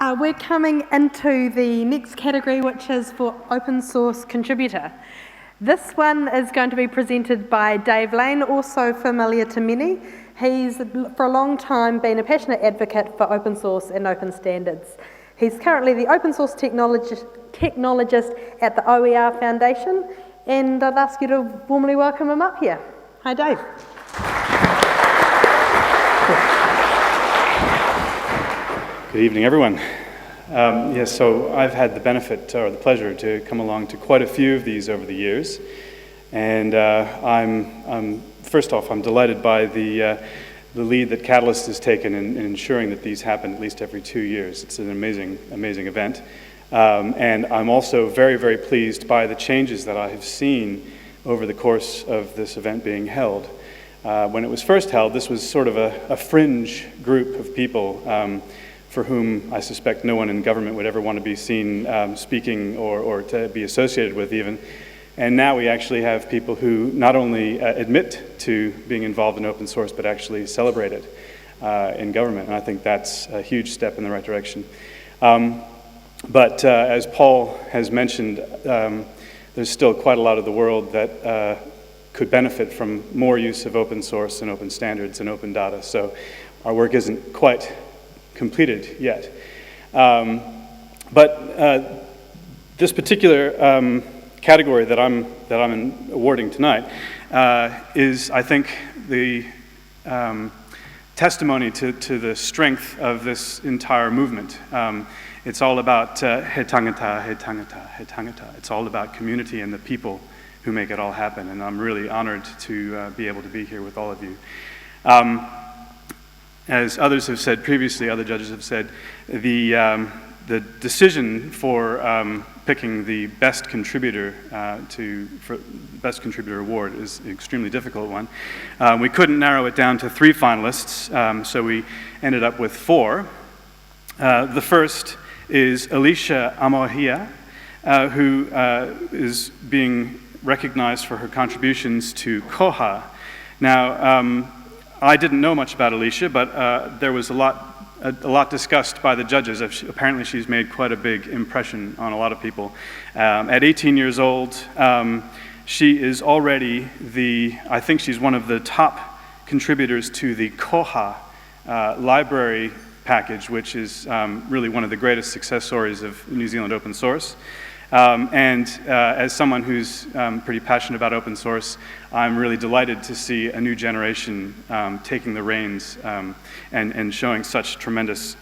We're coming into the next category, which is for open source contributor. This one is going to be presented by Dave Lane, also familiar to many. He's, for a long time, been a passionate advocate for open source and open standards. He's currently the open source technologist at the OER Foundation, and I'd ask you to warmly welcome him up here. Hi, Dave. Good evening, everyone. So I've had the benefit or the pleasure to come along to quite a few of these over the years, and first off, I'm delighted by the lead that Catalyst has taken in ensuring that these happen at least every 2 years. It's an amazing event, and I'm also very, very pleased by the changes that I have seen over the course of this event being held. When it was first held, this was sort of a fringe group of people for whom I suspect no one in government would ever want to be seen speaking or to be associated with even. And now we actually have people who not only admit to being involved in open source, but actually celebrate it in government. And I think that's a huge step in the right direction. But as Paul has mentioned, there's still quite a lot of the world that could benefit from more use of open source and open standards and open data. So our work isn't quite completed yet. But this particular category that I'm awarding tonight is, I think, the testimony to the strength of this entire movement. It's all about he tangata, he tangata, he tangata. It's all about community and the people who make it all happen, and I'm really honored to be able to be here with all of you. As others have said previously, other judges have said, the decision for picking the best contributor for best contributor award is an extremely difficult one. We couldn't narrow it down to 3 finalists, so we ended up with 4. The first is Alicia Amohia, who is being recognized for her contributions to Koha. Now, I didn't know much about Alicia, but there was a lot discussed by the judges. Apparently she's made quite a big impression on a lot of people. At 18 years old, she is already I think she's one of the top contributors to the Koha library package, which is really one of the greatest success stories of New Zealand open source. As someone who's pretty passionate about open source, I'm really delighted to see a new generation taking the reins and showing such tremendous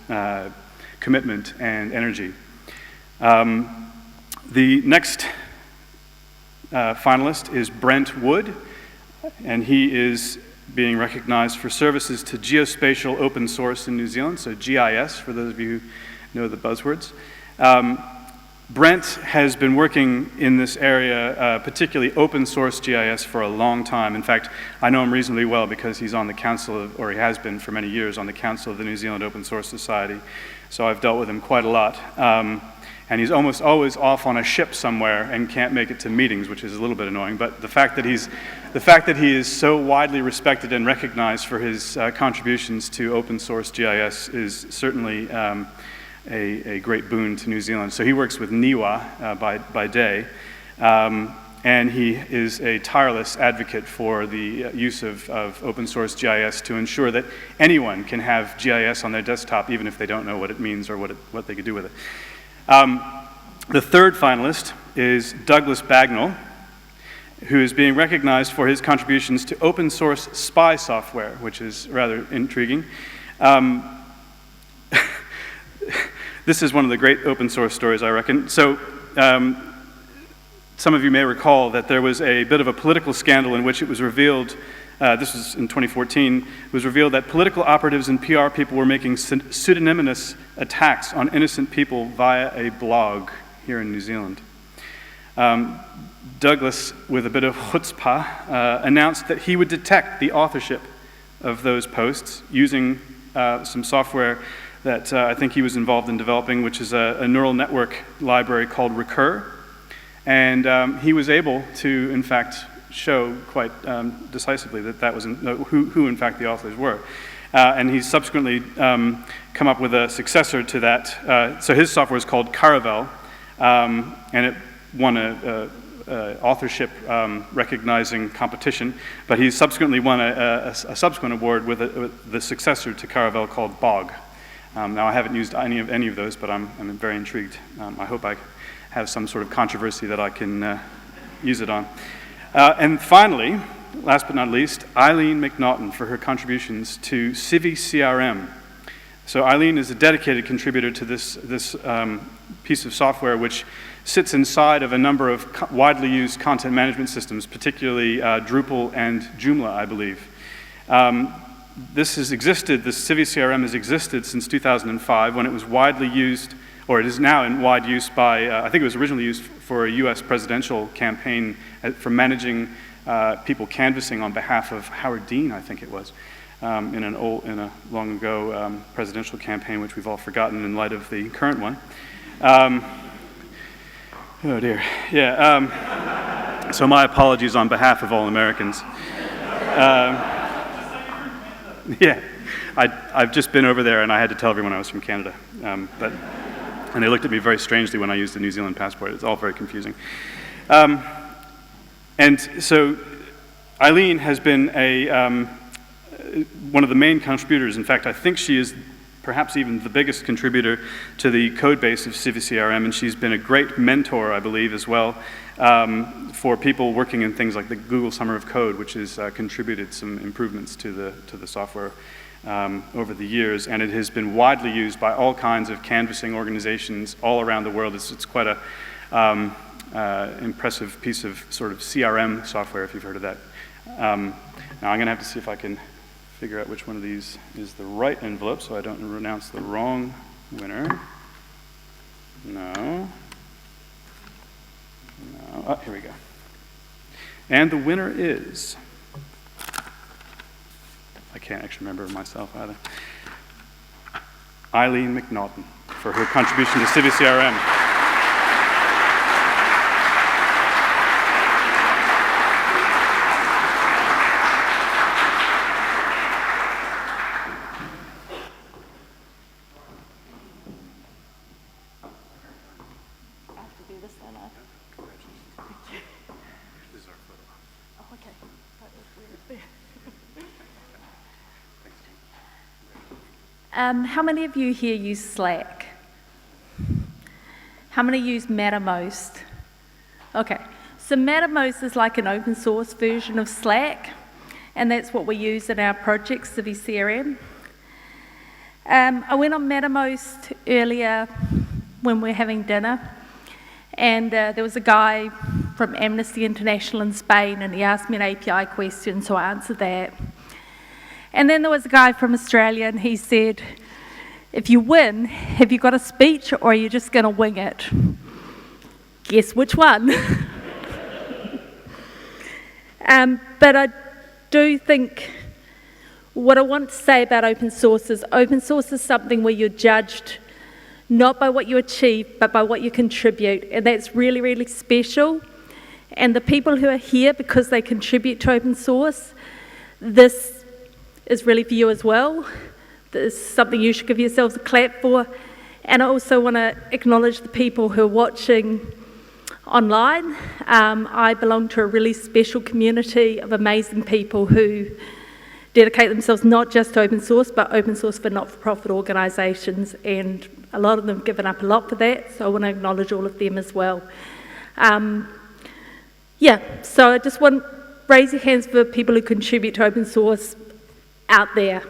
commitment and energy. The next finalist is Brent Wood, and he is being recognized for services to geospatial open source in New Zealand, so GIS, for those of you who know the buzzwords. Brent has been working in this area, particularly open source GIS, for a long time. In fact, I know him reasonably well because he's on the council, or he has been for many years, on the council of the New Zealand Open Source Society. So I've dealt with him quite a lot. And he's almost always off on a ship somewhere and can't make it to meetings, which is a little bit annoying. But the fact that he is so widely respected and recognized for his contributions to open source GIS is certainly a great boon to New Zealand. So he works with NIWA by day, and he is a tireless advocate for the use of open source GIS to ensure that anyone can have GIS on their desktop, even if they don't know what it means or what they could do with it. The third finalist is Douglas Bagnall, who is being recognized for his contributions to open source spy software, which is rather intriguing. This is one of the great open source stories, I reckon. So some of you may recall that there was a bit of a political scandal in which it was revealed, this was in 2014, it was revealed that political operatives and PR people were making pseudonymous attacks on innocent people via a blog here in New Zealand. Douglas, with a bit of chutzpah, announced that he would detect the authorship of those posts using some software that I think he was involved in developing, which is a neural network library called Recur. And he was able to, in fact, show quite decisively that was who in fact the authors were. and he's subsequently come up with a successor to that. So his software is called Caravel, and it won a authorship recognizing competition, but he subsequently won a subsequent award with the successor to Caravel called Bog. Now I haven't used any of those, but I'm very intrigued. I hope I have some sort of controversy that I can use it on. And finally, last but not least, Eileen McNaughton for her contributions to Civi CRM. So Eileen is a dedicated contributor to this piece of software, which sits inside of a number of widely used content management systems, particularly Drupal and Joomla, I believe. This Civi CRM has existed since 2005 when it was widely used, or it is now in wide use by, I think it was originally used for a US presidential campaign for managing people canvassing on behalf of Howard Dean, I think it was, in a long ago presidential campaign, which we've all forgotten in light of the current one. Oh dear, yeah. So my apologies on behalf of all Americans. Yeah, I've just been over there and I had to tell everyone I was from Canada. And they looked at me very strangely when I used the New Zealand passport. It's all very confusing. And so Eileen has been one of the main contributors. In fact, I think she is perhaps even the biggest contributor to the code base of Civi CRM, and she's been a great mentor, I believe, as well, for people working in things like the Google Summer of Code, which has contributed some improvements to the software over the years, and it has been widely used by all kinds of canvassing organizations all around the world. It's quite a impressive piece of sort of CRM software, if you've heard of that. Now I'm going to have to see if I can figure out which one of these is the right envelope so I don't announce the wrong winner. No. Oh, here we go. And the winner is, I can't actually remember myself either, Eileen McNaughton for her contribution to Civi CRM. How many of you here use Slack? How many use Mattermost? Okay, so Mattermost is like an open source version of Slack, and that's what we use in our project, Civi CRM. I went on Mattermost earlier when we were having dinner, and there was a guy from Amnesty International in Spain, and he asked me an API question, so I answered that. And then there was a guy from Australia, and he said, if you win, have you got a speech, or are you just going to wing it? Guess which one? But I do think what I want to say about open source is something where you're judged not by what you achieve, but by what you contribute, and that's really, really special. And the people who are here because they contribute to open source, this is really for you as well. This is something you should give yourselves a clap for. And I also want to acknowledge the people who are watching online. I belong to a really special community of amazing people who dedicate themselves not just to open source, but open source for not-for-profit organisations, and a lot of them have given up a lot for that, so I want to acknowledge all of them as well. So I just want, raise your hands for people who contribute to open source out there.